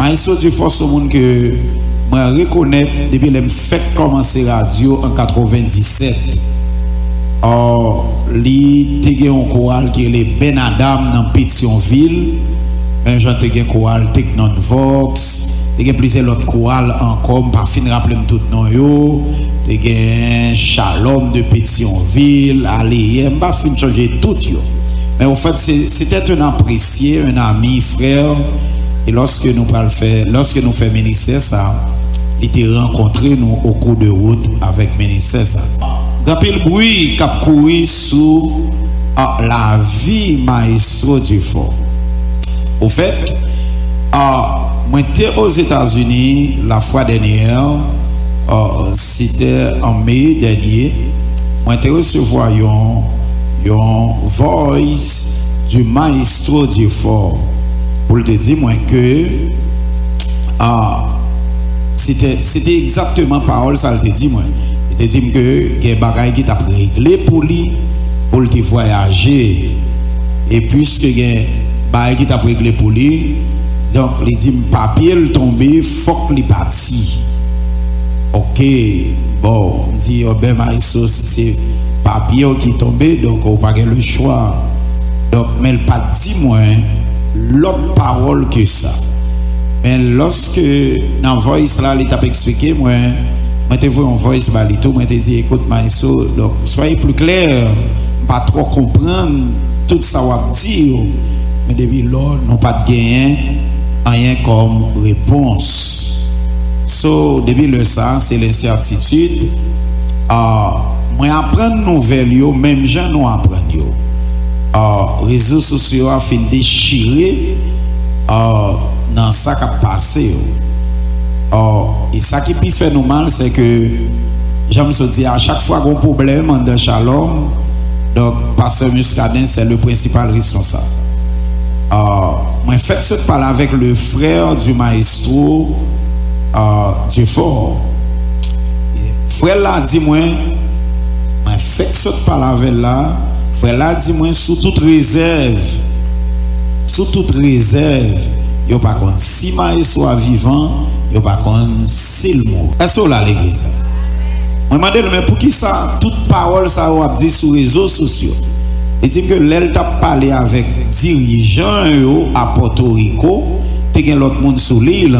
Maestro du force au monde que moi reconnaître depuis le fait commencer radio en 97. Li te gen un choral qui est les Ben Adam dans Pétionville. J'en te gen choral Technon Vox. Te gen plusieurs autres chorales encore, pas fin rappeler tout nom yo. Te gen Shalom de Pétionville, Allié, pas fin changer tout yo. Mais au fait c'était un apprécié, un ami, frère. Et lorsque nous faisons ministère ça, il était rencontré nous au cours de route avec ministère ça. Grand bruit qui a couru sous la vie Maestro Dufort. Au fait, moi j'étais aux États-Unis la fois dernière, c'était en mai dernier, moi j'étais recevoir un voice du Maestro Dufort pour te dire moi que c'était exactement parole ça te dit moi. Il te dit que il y a des bagages qui t'a réglé pour lui pour te voyager et puisque il y a des bagages qui t'a réglé pour lui, donc il dit papier le tombé faut qu'il parti. OK, bon, on dit ben Maïso c'est papier qui tombé donc on pas le choix. Donc mais il pas dit moi l'autre parole que ça. Mais lorsque dans voice là il t'a expliqué moi te vu en voice balito moi te dit écoute Maïso donc soyez plus clair pas trop comprendre tout ça va dire mais depuis là non pas de gain rien comme réponse depuis le ça c'est l'incertitude moi apprendre nouvelles yo même gens nous apprendre yo réseaux sociaux a fait déchirer dans ça qui a passé. Et ça qui peut faire nous mal, c'est que j'aime se dire à chaque fois qu'on a un problème dans Shalom, donc Pasteur Muscadin c'est le principal responsable. Moi fait cette parole avec le frère du Maestro Dufort. Frère là dit moi fait cette parole avec là, frère là dit moi sous toute réserve. Sous toute réserve, yo pas contre si Maïso soit vivant, yo pas contre s'il mort. Est-ce que là l'église? Moi demande mais pour qui ça toute parole ça a dit sur les réseaux sociaux. Il dit que l'elle t'a parlé avec dirigeants à Porto Rico, te gen l'autre monde sur l'île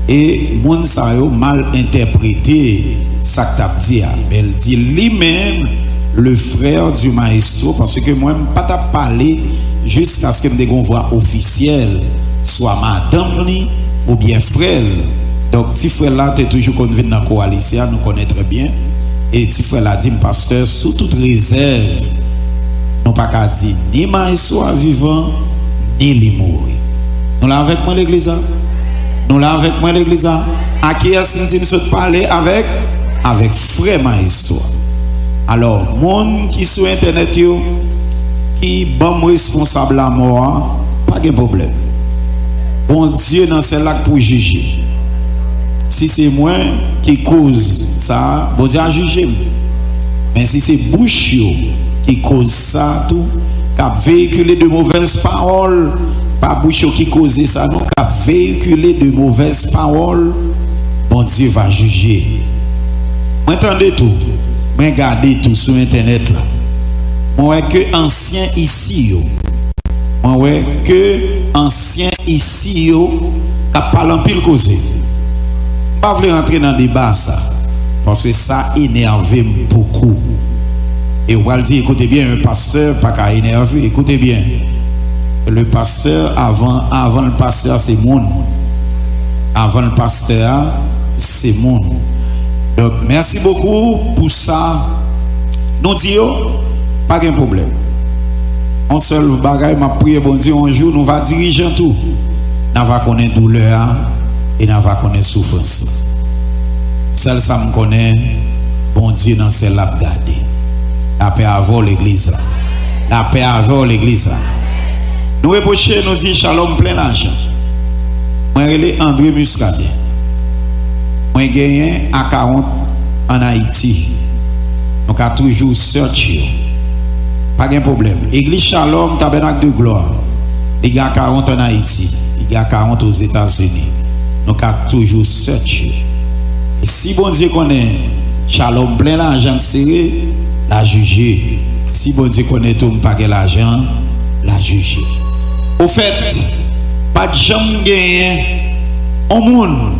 et monde ça yo mal interprété ça que t'a dit. Elle dit lui-même le frère du Maestro parce que moi pas t'a parlé jusqu'à ce que me dégon voix officielle soit madame ni ou bien frère. Donc petit frère là t'es toujours connu dans la coalition nous connaît très bien et petit frère là dit pasteur sous toute réserve non pas qu'à dire ni Maïso vivant ni li mourir. Nous là avec moi l'église. Nous là avec moi l'église. À qui est-ce que nous dit parler avec frère Maïso. Alors monde qui sur internet yo qui bon responsable à mort, pas de problème. Bon Dieu dans celle là pour juger. Si c'est moi qui cause ça, bon Dieu a jugé. Mais si c'est bouche qui cause ça tout, qui a véhiculé de mauvaises paroles, pas bouche qui cause ça non, qui a véhiculé de mauvaises paroles, bon Dieu va juger. M'entendez tout, regardez tout sur internet là. Moi que ancien ici yo. Moi que ancien ici yo qui parle en pile cause. Pas vouloir rentrer dans débat ça parce que ça énerve beaucoup. Et on va le dire écoutez bien un pasteur pas qu'à énerver, écoutez bien. Le pasteur avant le pasteur c'est monde. Avant le pasteur c'est monde. Donc merci beaucoup pour ça. Nous disons pas de problème. On seul bagaille m'a prié bon Dieu un jour nous va diriger tout. Nous va connaître douleur et nous va connaître souffrance. Celle ça me connaît bon Dieu dans celle là garder. La paix avant l'église. La paix avant l'église. Nous reprocher nous dit Shalom plein l'argent. Moi relé André Muscadin. Moi gagné à 40 en Haïti. Donc a toujours searché. Pas de problème. Église Shalom, tabernacle de gloire. Il y a 40 en Haïti. Il y a 40 aux États-Unis. nous avons toujours cherché. Et si bon Dieu connaît Shalom plein l'argent serré, la juger. Si bon Dieu connaît tout pas l'argent, la juger. Au fait, pas de jamais gagné un monde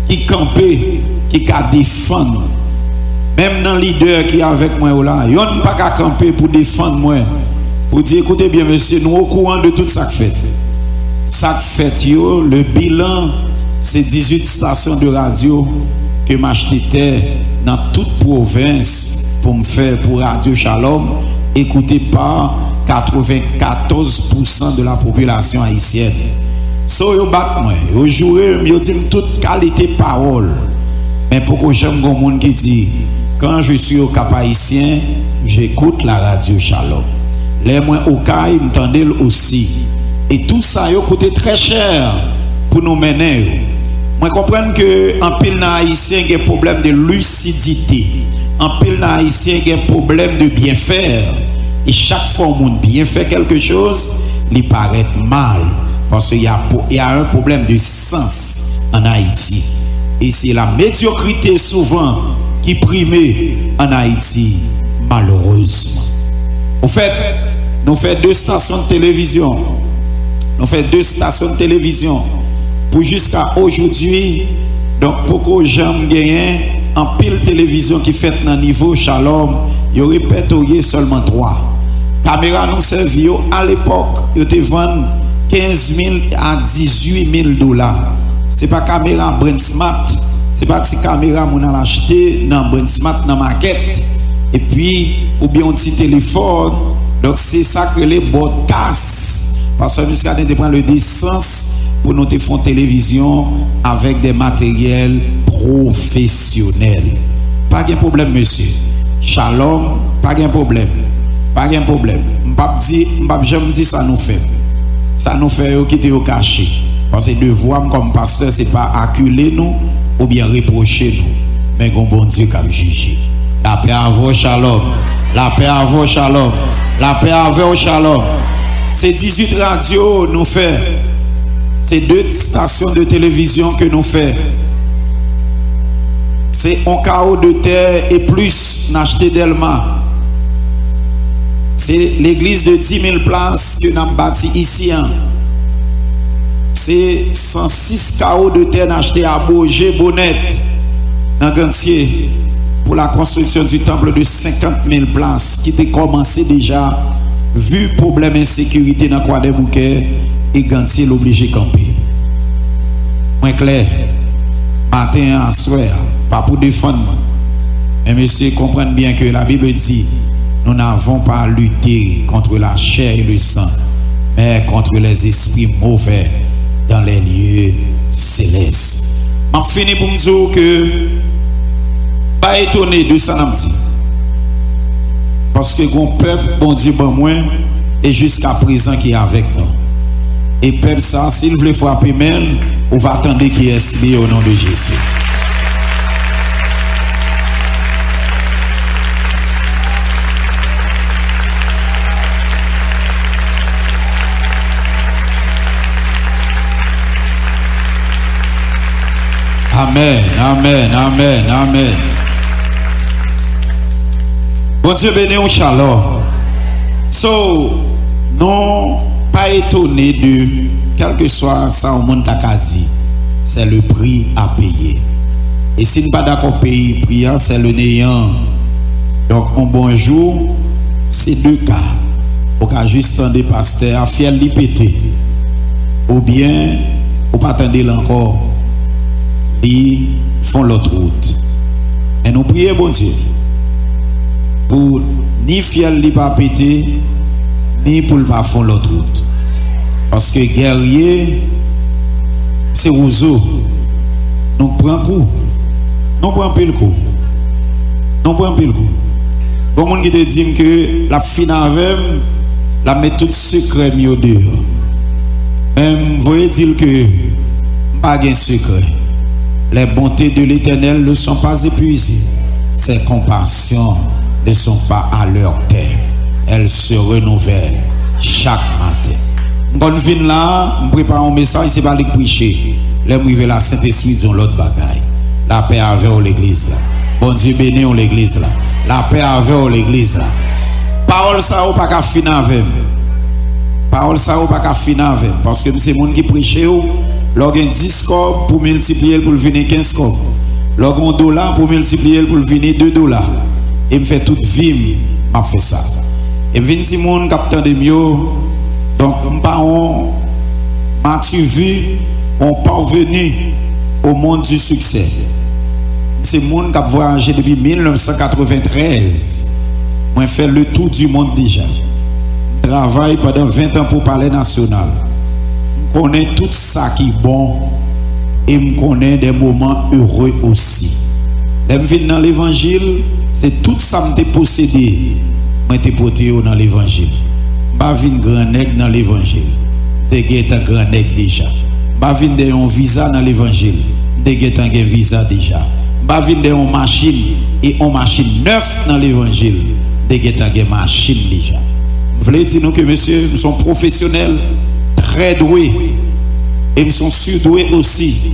qui campé, qui a défendre. Même dans le leader qui est avec moi là, il n'y a pas qu'à camper pour défendre moi. Pour dire, écoutez bien monsieur, nous au courant de tout ça que fait. Ça fait, le bilan, c'est 18 stations de radio que m'achetais dans toute province pour me faire pour Radio Shalom, écouté par 94% de la population haïtienne. So yo bat moi, yo joué, yo dit toute qualité parole. Mais pourquoi j'aime un monde qui dit quand je suis au Cap haïtien, j'écoute la Radio Shalom. Les moins au cas, ils m'entendaient aussi. Et tout ça yo coûté très cher pour nous mener. Moi comprends que en pile haïtien il y a un problème de lucidité. En pile haïtien il y a un problème de bien faire. Et chaque fois on bien fait quelque chose, il paraît mal parce qu'il y a un problème de sens en Haïti. Et c'est la médiocrité souvent qui prime en Haïti, malheureusement. Au fait, nous faisons 2 stations de télévision. Nous faisons 2 stations de télévision. Pour jusqu'à aujourd'hui, donc pourquoi j'aime gagner en pile télévision qui fait dans le niveau Shalom, il y aurait répertorié seulement 3. Caméra nous servi à l'époque, ils te vendent 15 000 à 18 000 dollars. Ce n'est pas caméra Brand Smart, ce n'est pas une caméra qu'on a acheté dans Brand Smart dans la maquette. Et puis, ou bien un petit téléphone. Donc c'est ça que les broadcasts. Parce que nous avons de prendre le distance pour nous faire télévision avec des matériels professionnels. Pas de problème, monsieur. Shalom, pas de problème. Pas de problème. Je ne dis ça nous fait. Ça nous fait quitter au cachet. Parce que devoir comme pasteur, ce n'est pas acculer nous ou bien reprocher nous. Mais qu'on bon Dieu qui a jugé. La paix à vous, shalom. La paix à vous, shalom. La paix à vous, shalom. C'est 18 radios nous fait. C'est 2 stations de télévision que nous fait. C'est un carreau de terre et plus n'acheté d'Elma. C'est l'église de 10 000 places que nous avons bâti ici. C'est 106 carreaux de terre achetés à Bourget, Bonnette, dans Gantier, pour la construction du temple de 50 000 places qui était commencé déjà, vu problème d'insécurité dans Croix des Bouquets et Gantier l'obligé de camper. Moins clair, matin à soir, pas pour défendre. Mais messieurs, comprennent bien que la Bible dit nous n'avons pas lutté contre la chair et le sang, mais contre les esprits mauvais dans les lieux célestes. Je finis pour me dire que pas étonné de ça parce que mon peuple, bon Dieu, bon moi, et jusqu'à présent qui est avec nous. Et peuple ça, s'il veut frapper même, on va attendre qu'il est lié au nom de Jésus. Amen, amen, amen, amen. Bon Dieu béni au shalom. So, non pas étonné de quel que soit ça au monde t'a dit, c'est le prix à payer. Et si nous pas d'accord payer priant, c'est le néant. Donc un bonjour, c'est 2 cas. Au cas juste un des pasteurs à faire l'ipété. Ou bien, ou pas attendre encore. Ils font l'autre route. Et nous prions, bon Dieu, pour ni fiel li pas péter, ni pour le pas faire l'autre route. Parce que guerrier, c'est roseau. Nous prenons coup. Nous prenons pile coup. Nous prenons pile coup. Bon monde qui te dit que la fin avec la met tout secret mieux dehors. Même voyez dire que pas de secret. Les bontés de l'Éternel ne sont pas épuisées. Ses compassions ne sont pas à leur terme. Elles se renouvellent chaque matin. Quand je viens là, je prépare un message, c'est pas le prêcher. L'aime la Saint-Esprit dans l'autre bagaille. La paix avec l'église là. Bon Dieu béni l'église là. La paix avec l'église là. Parole ça ou pas qu'à finir avec. Parole ça ou pas qu'à finir avec. Parce que c'est monde qui prêche ou. Lorsqu'on 10 corps pour multiplier pour venir 15 corps. Lorsqu'on $, pour multiplier pour venir $2. Et me fait toute vie, m'a fait ça. Et 20 monde captant de mieux. Donc m'as-tu vu on parvenu au monde du succès. C'est monde qui a voyagé depuis 1993. Moi fait le tour du monde déjà. Travaille pendant 20 ans pour parler national. Je connais tout ça qui est bon et je connais des moments heureux aussi. Je viens dans l'évangile, c'est tout ça que je possédé. Je suis porté dans l'évangile. Je suis un grand nègre dans l'évangile. Je suis un grand nègre déjà. Je suis un visa dans l'évangile. Je suis un visa déjà. Je suis une machine et une machine neuf dans l'évangile. Je suis une machine déjà. Je voulais dire que monsieur, nous sommes professionnels, très doués. Et nous sommes surdoués aussi.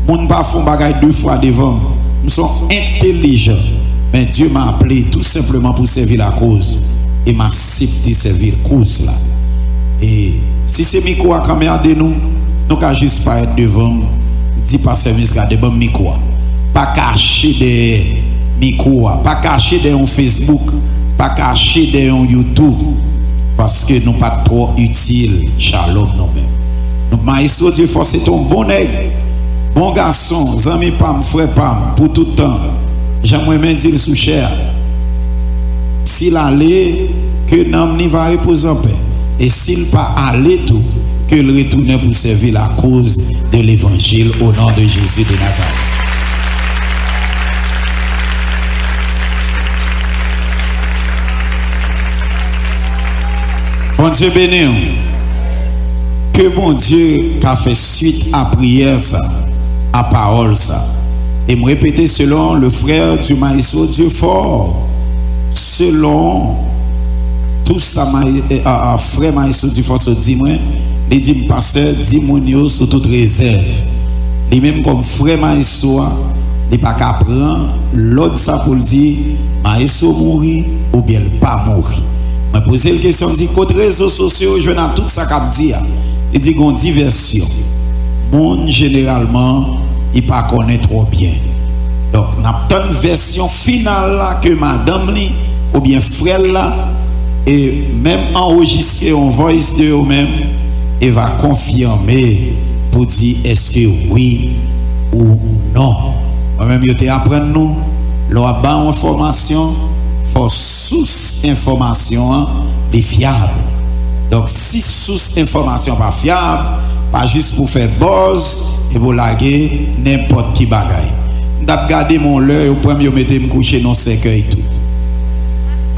Nous ne faisons pas des choses 2 fois devant. Nous sommes intelligents. Mais Dieu m'a appelé tout simplement pour servir la cause. Et m'a accepté servir la cause là. Et si c'est micro à caméra de nous, nous ne juste pas être devant. Dis pas service devant micro. Pas caché des micros, pas caché des Facebook, pas caché des YouTube. Parce que nous ne sommes pas trop utiles. Shalom nous-mêmes. Donc, Maïso Dieu force c'est un bon nègre, bon garçon, ami Pam, frère Pam, pour tout le temps. J'aimerais même dire sous cher. S'il allait, que l'homme n'y va reposer en paix. Et s'il pas allait tout, que le retourne pour servir la cause de l'évangile au nom de Jésus de Nazareth. Bon Dieu béni. Que bon Dieu a fait suite à prière ça, à parole ça. Et me répéter selon le frère du Maïso Dieu fort. Selon tout ça, frère Maïso Dieu fort se dit moi, il dit pasteur, dis-moi sous toute réserve. Et même comme frère Maïso, il pas qu'à prendre l'autre ça pour dire Maïso mourir ou bien pas mourir. Je me pose la question, je dis, côté réseaux sociaux, je n'ai tout ça qu'à dire. Il dit qu'on diversion. Monde généralement, il ne connaît pas trop bien. Donc, on a une version finale là que madame li, ou bien frère là, et même enregistrer en voice de eux-mêmes, et va confirmer pour dire est-ce que oui ou non. Moi-même, je te apprends nous, leur bas information. Pour source information les fiable. Donc si source information pas fiable, pas juste pour faire buzz et pour laguer n'importe qui bagaille. D'ab garder mon l'heure au premier mettre me coucher dans cercueil tout.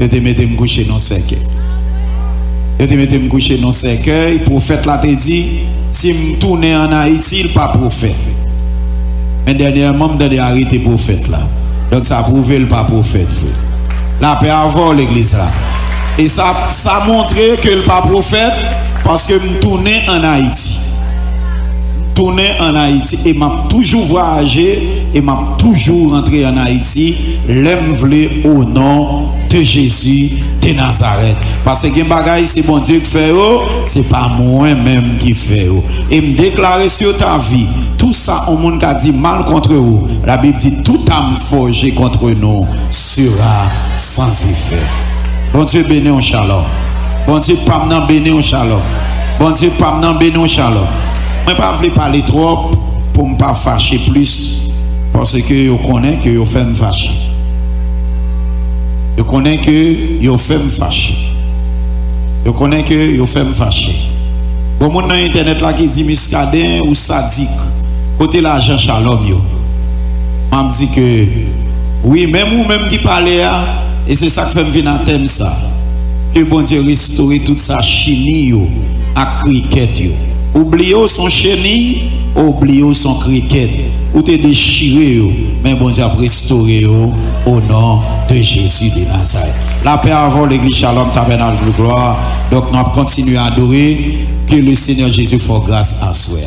Je te mettre me coucher dans cercueil. Je te mettre me coucher dans cercueil, prophète là te dit si me tourner en Haïti, il pas prophète. Mais dernièrement me arrêter prophète là. Donc ça prouve le pas prophète. La paix avant l'église là. Et ça montrait que le pas prophète parce que je tournais en Haïti. Tourné en Haïti et m'a toujours voyagé et m'a toujours rentré en Haïti. L'aime voulait au nom de Jésus de Nazareth. Parce que bagaille c'est bon Dieu qui fait, c'est pas moi-même qui fait. Et me déclarer sur ta vie, tout ça au monde qui a dit mal contre vous. La Bible dit tout âme forgée contre nous sera sans effet. Bon Dieu béni au shalom. Bon Dieu pas m'en béni au shalom. Bon Dieu pas m'en béni au shalom. Je ne vais pas parler trop pour ne pas fâcher plus parce que je connais que je fais me fâcher. Je connais que je fais me fâcher. Je connais que je fais me fâcher. Bon monde dans internet là qui dit miscadin ou sadique côté l'argent shalom yo. On me dit que oui même ou même qui parle et c'est ça qui fait me venir à thème ça. Que bon Dieu restaure toute sa chini yo à cricket yo. Oubliez son chenille, oubliez son cricket, ou te déchiré, mais bon Dieu a restauré au nom de Jésus de Nazareth. La paix avant l'église Shalom Tabernacle de gloire. Donc nous continuons à adorer que le Seigneur Jésus fasse grâce à soi.